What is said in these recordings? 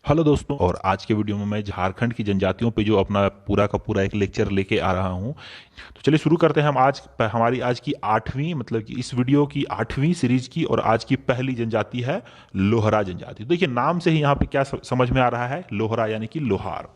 Hello दोस्तों, और आज के वीडियो में मैं झारखंड की जनजातियों पे जो अपना पूरा का पूरा एक लेक्चर लेके आ रहा हूँ। तो चलिए शुरू करते हैं। हम हमारी आज की आठवीं, मतलब कि इस वीडियो की आठवीं सीरीज की, और आज की पहली जनजाति है लोहरा जनजाति। तो देखिए, नाम से ही यहाँ पे क्या समझ में आ रहा है, लोहरा यानी कि लोहार।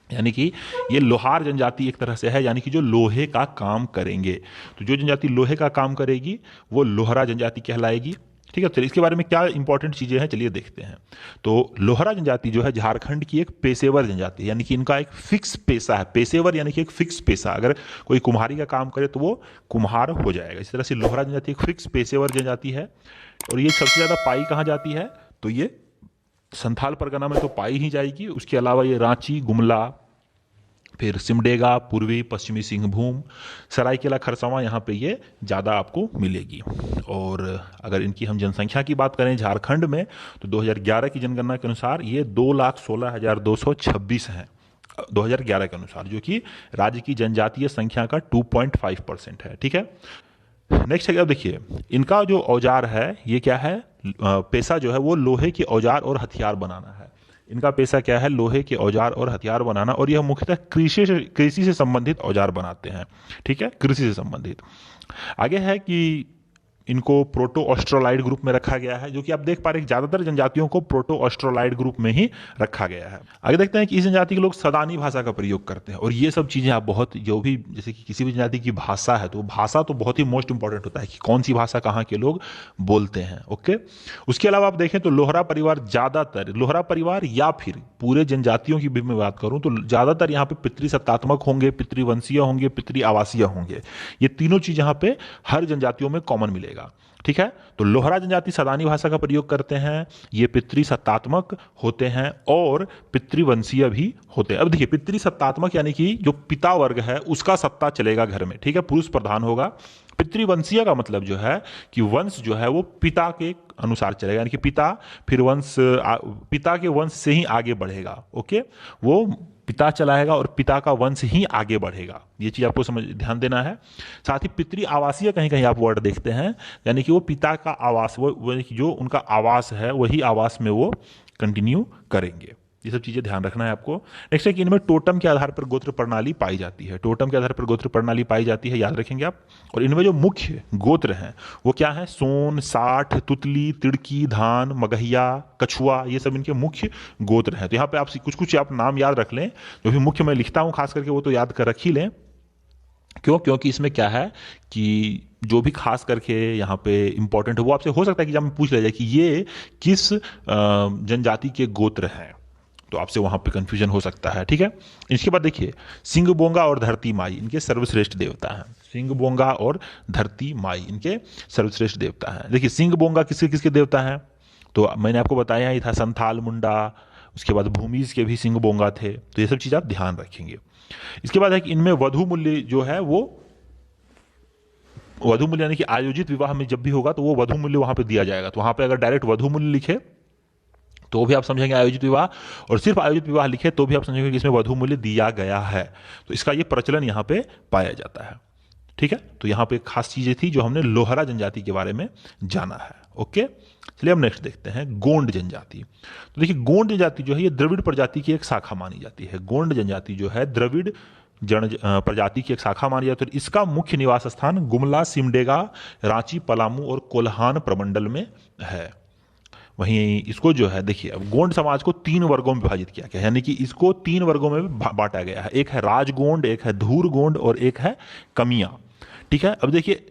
यानी कि ये लोहार जनजाति एक तरह से है, यानी कि जो लोहे का काम करेंगे। तो जो जनजाति लोहे का काम करेगी वो लोहरा जनजाति कहलाएगी। ठीक है, चलिए इसके बारे में क्या इंपॉर्टेंट चीजें हैं चलिए देखते हैं। तो लोहरा जनजाति जो है झारखंड की एक पेशेवर जनजाति है, यानी कि इनका एक फिक्स पेशा है। पेशेवर यानी कि एक फिक्स पेशा, अगर कोई कुम्हारी का काम करे तो वो कुम्हार हो जाएगा। इस तरह से लोहरा जनजाति एक फिक्स पेशेवर जनजाति है। और ये सबसे ज्यादा पाई कहाँ जाती है, तो ये संथाल परगना में तो पाई ही जाएगी। उसके अलावा ये रांची, गुमला, फिर सिमडेगा, पूर्वी पश्चिमी सिंहभूम, सरायकेला खरसावां, यहाँ पे ये ज़्यादा आपको मिलेगी। और अगर इनकी हम जनसंख्या की बात करें झारखंड में, तो 2011 की जनगणना के अनुसार ये 2,16,226 हैं। 2011 के अनुसार, जो कि राज्य की जनजातीय संख्या का 2.5% है। ठीक है, नेक्स्ट है, अब देखिए इनका जो औजार है ये क्या है, पेशा जो है वो लोहे के औजार और हथियार बनाना है। इनका पेशा क्या है, लोहे के औजार और हथियार बनाना। और यह मुख्यतः कृषि से संबंधित औजार बनाते हैं। ठीक है, कृषि से संबंधित। आगे है कि इनको प्रोटो ऑस्ट्रोलाइड ग्रुप में रखा गया है, जो कि आप देख पा रहे हैं ज्यादातर जनजातियों को प्रोटो ऑस्ट्रोलाइड ग्रुप में ही रखा गया है। आगे देखते हैं कि इस जनजाति के लोग सदानी भाषा का प्रयोग करते हैं। और ये सब चीजें आप बहुत, जो भी जैसे कि किसी भी जनजाति की भाषा है, तो भाषा तो बहुत ही मोस्ट इंपॉर्टेंट होता है कि कौन सी भाषा कहाँ के लोग बोलते हैं। ओके, उसके अलावा आप देखें तो लोहरा परिवार ज्यादातर, लोहरा परिवार या फिर पूरे जनजातियों की भी मैं बात करूं तो ज्यादातर यहाँ पे पितृसत्तात्मक होंगे, पितृवंशीय होंगे, पितृ आवासीय होंगे। ये तीनों चीज यहाँ पे हर जनजातियों में कॉमन मिलेगा। ठीक है, तो लोहरा जनजाति सदानी भाषा का प्रयोग करते हैं। ये पितृसत्तात्मक होते हैं और पितृवंशीय भी होते हैं। अब देखिए, पितृसत्तात्मक यानी कि जो पिता वर्ग है उसका सत्ता चलेगा घर में। ठीक है, पुरुष प्रधान होगा। पितृवंशीय का मतलब जो है कि वंश जो है वो पिता के अनुसार चलेगा, यानी कि पिता फिर पिता के वंश से ही आगे बढ़ेगा। ओके, वो पिता चलाएगा और पिता का वंश ही आगे बढ़ेगा। ये चीज आपको ध्यान देना है। साथ ही पितृ आवासीय कहीं कहीं आप वर्ड देखते हैं, यानी कि वो पिता का आवास, वो जो उनका आवास है वही आवास में वो कंटिन्यू करेंगे। ये सब चीजें ध्यान रखना है आपको। नेक्स्ट है कि इनमें टोटम के आधार पर गोत्र प्रणाली पाई जाती है। टोटम के आधार पर गोत्र प्रणाली पाई जाती है, याद रखेंगे आप। और इनमें जो मुख्य गोत्र हैं वो क्या है, सोन, साठ, तुतली, तिड़की, धान, मगहिया, कछुआ, ये सब इनके मुख्य गोत्र हैं। तो यहाँ पे आप कुछ कुछ आप नाम याद रख लें, जो भी मुख्य मैं लिखता हूँ खास करके वो तो याद कर रख ही लें। क्योंकि इसमें क्या है कि जो भी खास करके यहाँ पे इंपॉर्टेंट है वो आपसे हो सकता है कि जब पूछ लिया जाए कि ये किस जनजाति के गोत्र हैं, तो आपसे वहां पे कंफ्यूजन हो सकता है। ठीक है, इसके बाद देखिए सिंह बोंगा और धरती माई इनके सर्वश्रेष्ठ देवता हैं। सिंह बोंगा और धरती माई इनके सर्वश्रेष्ठ देवता हैं। देखिए सिंह बोंगा किसके किसके देवता हैं, तो मैंने आपको बताया ही था, संथाल, मुंडा, उसके बाद भूमिज के भी सिंह बोंगा थे। तो ये सब चीज आप ध्यान रखेंगे। इसके बाद है कि इनमें वधु मूल्य जो है वो, वधु मूल्य यानी कि आयोजित विवाह में जब भी होगा तो वो वधु मूल्य वहां पे दिया जाएगा। तो वहां पे अगर डायरेक्ट वधु मूल्य लिखे तो भी आप समझेंगे आयोजित विवाह, और सिर्फ आयोजित विवाह लिखे तो भी आप समझेंगे कि इसमें वधु मूल्य दिया गया है। तो इसका ये प्रचलन यहाँ पे पाया जाता है। ठीक है, तो यहाँ पे खास चीजें थी जो हमने लोहरा जनजाति के बारे में जाना है। ओके, चलिए अब नेक्स्ट देखते हैं गोंड जनजाति। तो देखिए गोंड जनजाति जो है ये द्रविड़ प्रजाति की एक शाखा मानी जाती है। गोंड जनजाति जो है द्रविड़ प्रजाति की एक शाखा मानी जाती है। इसका मुख्य निवास स्थान गुमला, सिमडेगा, रांची, पलामू और कोल्हान प्रमंडल में है। वहीं इसको जो है देखिए, अब गोंड समाज को 3 वर्गों में विभाजित किया गया है, यानी कि इसको 3 वर्गों में बांटा गया है। एक है राजगोंड, एक है धूर गोंड और एक है कमिया। ठीक है, अब देखिए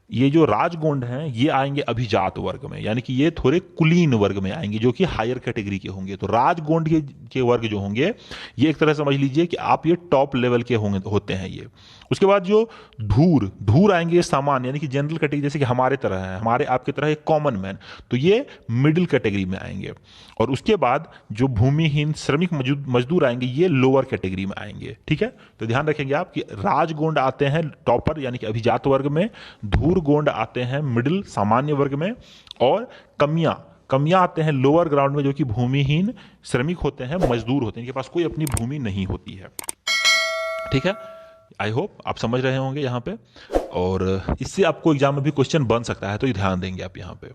ये जो राजगोंड हैं ये आएंगे अभिजात वर्ग में, यानी कि ये थोड़े कुलीन वर्ग में आएंगे, जो कि हायर कैटेगरी के होंगे। तो राजगोंड के वर्ग जो होंगे ये एक तरह से समझ लीजिए कि आप ये टॉप लेवल के होते हैं ये। उसके बाद जो धूर आएंगे सामान्य, यानी कि जनरल कैटेगरी, जैसे कि हमारे तरह है, हमारे आपके तरह एक कॉमन मैन, तो ये मिडिल कैटेगरी में आएंगे। और उसके बाद जो भूमिहीन श्रमिक मजदूर आएंगे ये लोअर कैटेगरी में आएंगे। ठीक है, तो ध्यान रखेंगे आप कि राजगोंड आते हैं टॉपर यानी कि अभिजात वर्ग में, धूर गोंड आते हैं मिडिल सामान्य वर्ग में, और कमियां आते हैं लोअर ग्राउंड में, जो कि भूमिहीन श्रमिक होते हैं, मजदूर होते हैं, इनके पास कोई अपनी भूमि नहीं होती है। ठीक है, आई होप आप समझ रहे होंगे यहाँ पे। और इससे आपको एग्जाम में भी क्वेश्चन बन सकता है, तो ये ध्यान देंगे आप यहाँ पे।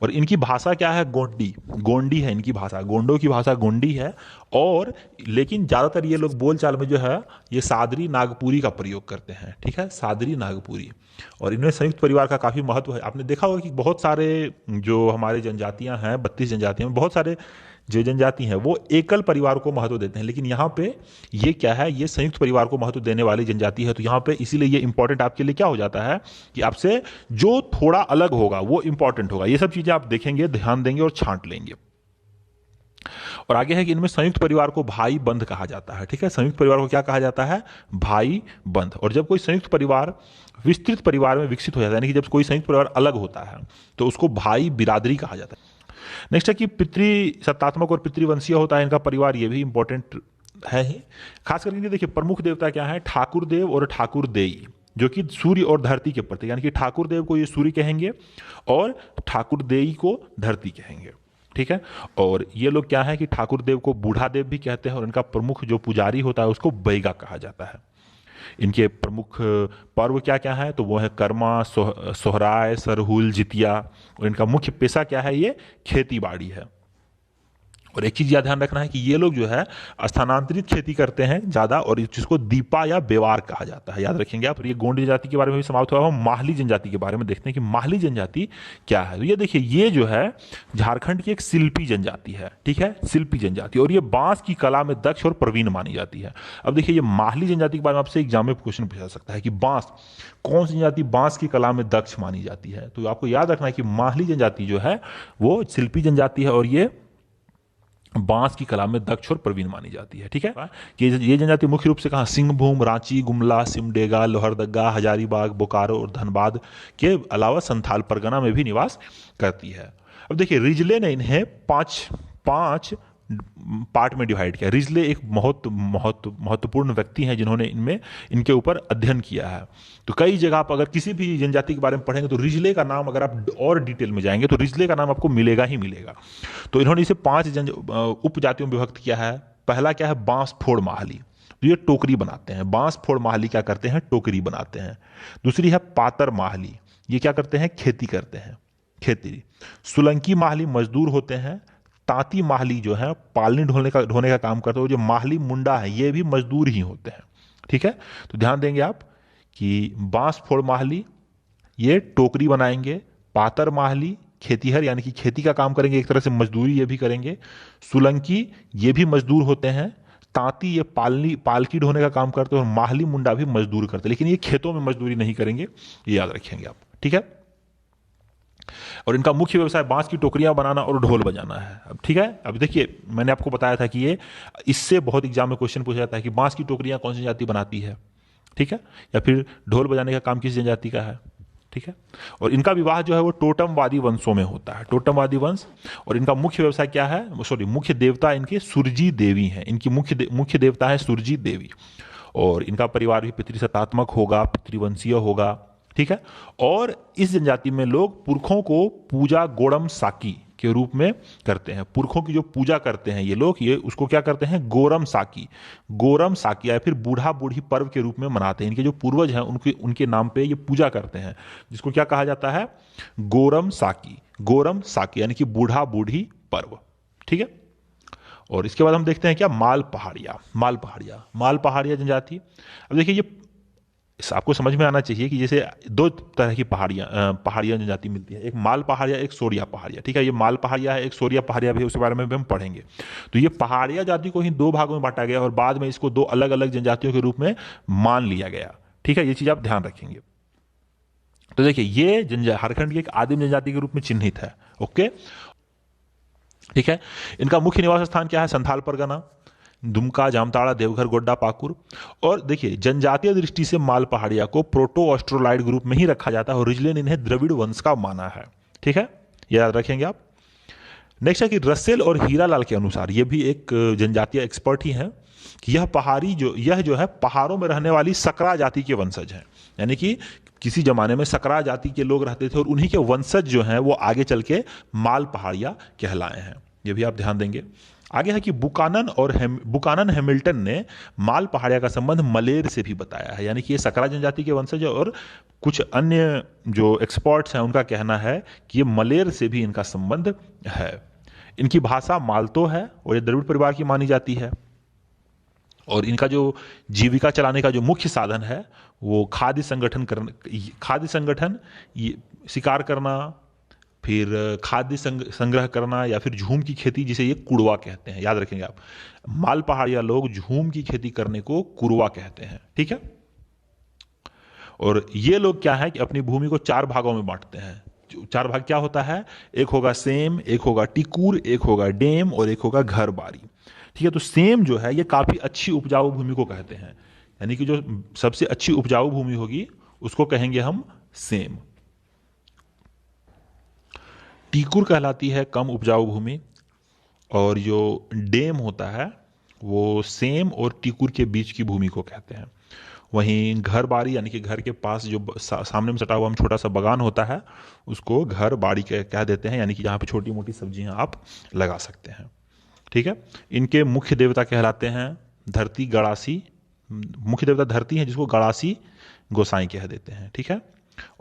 और इनकी भाषा क्या है? गोंडी, गोंडी है इनकी भाषा, गोंडों की भाषा गोंडी है। और लेकिन ज़्यादातर ये लोग बोलचाल में जो है ये सादरी नागपुरी का प्रयोग करते हैं, ठीक है, सादरी नागपुरी। और इनमें संयुक्त परिवार का काफ़ी महत्व है। आपने देखा होगा कि बहुत सारे जो हमारे जनजातियां हैं, 32 जनजातियां, बहुत सारे जो जनजाति हैं वो एकल परिवार को महत्व देते हैं, लेकिन यहाँ पे ये क्या है, ये संयुक्त परिवार को महत्व देने वाली जनजाति है। तो यहाँ पे इसीलिए ये इंपॉर्टेंट आपके लिए क्या हो जाता है कि आपसे जो थोड़ा अलग होगा वो इंपॉर्टेंट होगा। ये सब चीजें आप देखेंगे, ध्यान देंगे और छांट लेंगे। और आगे है कि इनमें संयुक्त परिवार को भाई बंध कहा जाता है, ठीक है, संयुक्त परिवार को क्या कहा जाता है? भाई बंध। और जब कोई संयुक्त परिवार विस्तृत परिवार में विकसित हो जाता है, यानी कि जब कोई संयुक्त परिवार अलग होता है तो उसको भाई बिरादरी कहा जाता है। नेक्स्ट है कि पितृसत्तात्मक और पितृवंशीय होता है इनका परिवार, ये भी इंपॉर्टेंट है ही। खास करके देखिए प्रमुख देवता क्या है? ठाकुर देव और ठाकुर देई, जो कि सूर्य और धरती के प्रतीक, यानी कि ठाकुर देव को ये सूर्य कहेंगे और ठाकुर देई को धरती कहेंगे, ठीक है। और ये लोग क्या है कि ठाकुर देव को बूढ़ा देव भी कहते हैं और इनका प्रमुख जो पुजारी होता है उसको बैगा कहा जाता है। इनके प्रमुख पर्व क्या क्या है? तो वो है कर्मा, सोहराय, सरहुल, जितिया। और इनका मुख्य पेशा क्या है? ये खेती बाड़ी है। और एक चीज याद ध्यान रखना है कि ये लोग जो है स्थानांतरित खेती करते हैं ज्यादा, और जिसको दीपा या बेवार कहा जाता है, याद रखेंगे आप। ये गोंड जनजाति के बारे में भी समाप्त हुआ। हम माहली जनजाति के बारे में देखते हैं कि माहली जनजाति क्या है। तो ये देखिए, ये जो है झारखंड की एक शिल्पी जनजाति है, ठीक है, शिल्पी जनजाति। और ये बांस की कला में दक्ष और प्रवीण मानी जाती है। अब देखिए, ये माहली जनजाति के बारे में आपसे एग्जाम में क्वेश्चन पूछा सकता है कि बांस, कौन सी जनजाति बांस की कला में दक्ष मानी जाती है? तो आपको याद रखना है कि माहली जनजाति जो है वो शिल्पी जनजाति है और ये बांस की कला में दक्ष और प्रवीण मानी जाती है, ठीक है। ये जनजाति मुख्य रूप से कहाँ? सिंहभूम, रांची, गुमला, सिमडेगा, लोहरदगा, हजारीबाग, बोकारो और धनबाद के अलावा संथाल परगना में भी निवास करती है। अब देखिए, रिजले ने इन्हें पांच पार्ट में डिवाइड किया। रिजले एक महत्वपूर्ण व्यक्ति हैं जिन्होंने इनके ऊपर अध्ययन किया है। तो कई जगह आप अगर किसी भी जनजाति के बारे में पढ़ेंगे तो रिजले का नाम, अगर आप और डिटेल में जाएंगे तो रिजले का नाम आपको मिलेगा ही मिलेगा। तो इन्होंने इसे 5 उपजातियों में विभक्त किया है। पहला क्या है? बांस फोड़ माहली, तो ये टोकरी बनाते हैं। बांस फोड़ माहली क्या करते हैं? टोकरी बनाते हैं। दूसरी है पातर माहली, ये क्या करते हैं? खेती करते हैं, खेती। सुलंकी माहली मजदूर होते हैं। तांती माहली जो है पालनी ढोने का काम करते हैं। और जो माहली मुंडा है ये भी मजदूर ही होते हैं, ठीक है। तो ध्यान देंगे आप कि बांस फोड़ माहली ये टोकरी बनाएंगे, पातर माहली खेतीहर यानी कि खेती का काम करेंगे, एक तरह से मजदूरी ये भी करेंगे। सुलंकी ये भी मजदूर होते हैं। तांती ये पालकी ढोने का काम करते हैं। और माहली मुंडा भी मजदूर करते हैं, लेकिन ये खेतों में मजदूरी नहीं करेंगे, ये याद रखेंगे आप, ठीक है। और इनका मुख्य व्यवसाय बांस की टोकरियां बनाना और ढोल बजाना है। अब ठीक है, अब देखिए मैंने आपको बताया था कि ये इससे बहुत एग्जाम में क्वेश्चन पूछा जाता है कि बांस की टोकरियां कौन सी जाति बनाती है, ठीक है, या फिर ढोल बजाने का काम किस जनजाति का है, ठीक है। और इनका विवाह जो है वो टोटमवादी वंशों में होता है, टोटमवादी वंश। और इनका मुख्य व्यवसाय क्या है, सॉरी मुख्य देवता इनके सुरजी देवी हैं। इनकी मुख्य देवता है सुरजी देवी। और इनका परिवार भी पितृसत्तात्मक होगा, पितृवंशीय होगा, ठीक है। और इस जनजाति में लोग पुरखों को पूजा गोड़म साकी के रूप में करते हैं। पुरखों की जो पूजा करते हैं ये लोग, ये उसको क्या करते हैं? गोरम साकी या फिर बूढ़ा बूढ़ी पर्व के रूप में मनाते हैं। इनके जो पूर्वज हैं उनके नाम पे ये पूजा करते हैं, जिसको क्या कहा जाता है? गोरम साकी यानी कि बूढ़ा बूढ़ी पर्व, ठीक है। और इसके बाद हम देखते हैं क्या, माल पहाड़िया जनजाति। अब देखिए ये आपको समझ में आना चाहिए कि जैसे दो तरह की पहाड़ियाँ जनजाति मिलती है, एक माल पहाड़िया, एक सोरिया पहाड़िया, ठीक है। ये माल पहाड़िया है, एक सोरिया पहाड़िया भी, उसके बारे में भी हम पढ़ेंगे। तो ये पहाड़िया जाति को ही 2 भागों में बांटा गया और बाद में इसको 2 अलग अलग जनजातियों के रूप में मान लिया गया, ठीक है। ये चीज आप ध्यान रखेंगे। तो देखिए ये झारखंड की एक आदिम जनजाति के रूप में चिन्हित है, ओके, ठीक है। इनका मुख्य निवास स्थान क्या है? संथाल परगना, दुमका, जामताड़ा, देवघर, गोड्डा, पाकुर। और देखिए जनजातीय दृष्टि से माल पहाड़िया को प्रोटो ऑस्ट्रोलाइड ग्रुप में ही रखा जाता है और रिजले ने इन्हें द्रविड़ वंश का माना है, ठीक है, याद रखेंगे आप। नेक्स्ट है कि रसेल और हीरालाल के अनुसार, ये भी एक जनजातीय एक्सपर्ट ही हैं, कि यह जो है पहाड़ों में रहने वाली सकरा जाति के वंशज हैं। यानी कि किसी जमाने में सकरा जाति के लोग रहते थे और उन्हीं के वंशज जो हैं वो आगे चल के माल पहाड़िया कहलाए हैं, ये भी आप ध्यान देंगे। आगे है कि बुकानन हैमिल्टन ने माल पहाड़िया का संबंध मलेर से भी बताया है, यानी कि ये सकरा जनजाति के वंशज है और कुछ अन्य जो एक्सपर्ट्स हैं उनका कहना है कि ये मलेर से भी इनका संबंध है। इनकी भाषा मालतो है और ये द्रविड़ परिवार की मानी जाती है। और इनका जो जीविका चलाने का जो मुख्य साधन है वो खाद्य संगठन, शिकार करना, फिर खाद्य संग्रह करना, या फिर झूम की खेती जिसे ये कुड़वा कहते हैं। याद रखेंगे आप, माल पहाड़िया लोग झूम की खेती करने को कुड़वा कहते हैं। ठीक है। और ये लोग क्या है कि अपनी भूमि को 4 भागों में बांटते हैं। 4 भाग क्या होता है? एक होगा सेम, एक होगा टिकुर, एक होगा डेम और एक होगा घर बारी। ठीक है। तो सेम जो है ये काफी अच्छी उपजाऊ भूमि को कहते हैं, यानी कि जो सबसे अच्छी उपजाऊ भूमि होगी उसको कहेंगे हम सेम। टिकुर कहलाती है कम उपजाऊ भूमि, और जो डेम होता है वो सेम और टिकुर के बीच की भूमि को कहते हैं। वहीं घर बाड़ी यानी कि घर के पास जो सामने में सटा हुआ हम छोटा सा बगान होता है उसको घर बाड़ी कह देते हैं, यानी कि जहाँ पे छोटी मोटी सब्जियां आप लगा सकते हैं। ठीक है। इनके मुख्य देवता कहलाते हैं धरती गड़ासी, मुख्य देवता धरती है जिसको गड़ासी गोसाई कह देते हैं। ठीक है।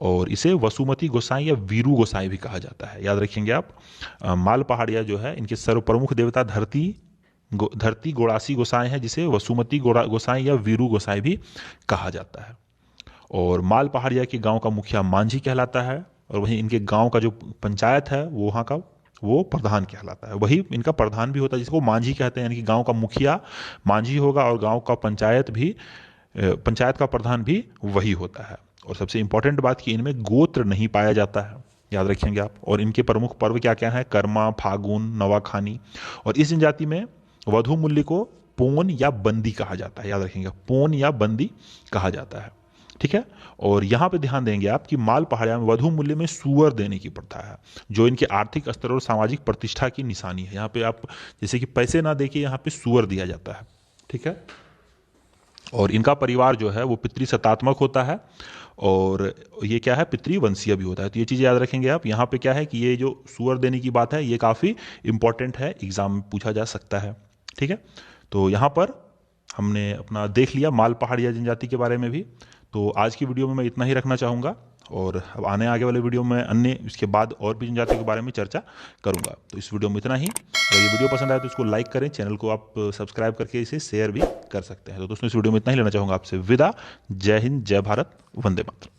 और इसे वसुमती गोसाई या वीरू गोसाई भी कहा जाता है। याद रखेंगे आप, माल पहाड़िया जो है इनके सर्व प्रमुख देवता धरती गोड़ासी गोसाई है जिसे वसुमती गोसाई या वीरू गोसाई भी कहा जाता है। और माल पहाड़िया के गांव का मुखिया मांझी कहलाता है, और वहीं इनके गांव का जो पंचायत है वो वहाँ का वो प्रधान कहलाता है। वही इनका प्रधान भी होता है जिसको मांझी कहते हैं, यानी कि गांव का मुखिया मांझी होगा और गांव का पंचायत का प्रधान भी वही होता है। और सबसे इंपॉर्टेंट बात कि इनमें गोत्र नहीं पाया जाता है, याद रखेंगे आप। और इनके प्रमुख पर्व क्या क्या है? कर्मा, फागुन, नवाखानी। और इस जनजाति में वधु मूल्य को पोन या बंदी कहा जाता है। याद रखेंगे, पोन या बंदी कहा जाता है। ठीक है। और यहां पे ध्यान देंगे आप कि माल पहाड़िया में वधु मूल्य में सुअर देने की प्रथा है, जो इनके आर्थिक स्तर और सामाजिक प्रतिष्ठा की निशानी है। यहाँ पे आप जैसे कि पैसे ना देके यहाँ पे सुअर दिया जाता है। ठीक है। और इनका परिवार जो है वो पितृसत्तात्मक होता है, और ये क्या है, पितृवंशीय भी होता है। तो ये चीज़ याद रखेंगे आप। यहाँ पे क्या है कि ये जो सुअर देने की बात है ये काफ़ी इंपॉर्टेंट है, एग्जाम में पूछा जा सकता है। ठीक है। तो यहाँ पर हमने अपना देख लिया माल पहाड़िया जनजाति के बारे में भी। तो आज की वीडियो में मैं इतना ही रखना चाहूँगा, और अब आगे वाले वीडियो में अन्य इसके बाद और भी जनजातियों के बारे में चर्चा करूँगा। तो इस वीडियो में इतना ही। अगर ये वीडियो पसंद आए तो इसको लाइक करें, चैनल को आप सब्सक्राइब करके इसे शेयर भी कर सकते हैं। तो दोस्तों इस वीडियो में इतना ही लेना चाहूँगा आपसे विदा। जय हिंद, जय भारत, वंदे मातरम।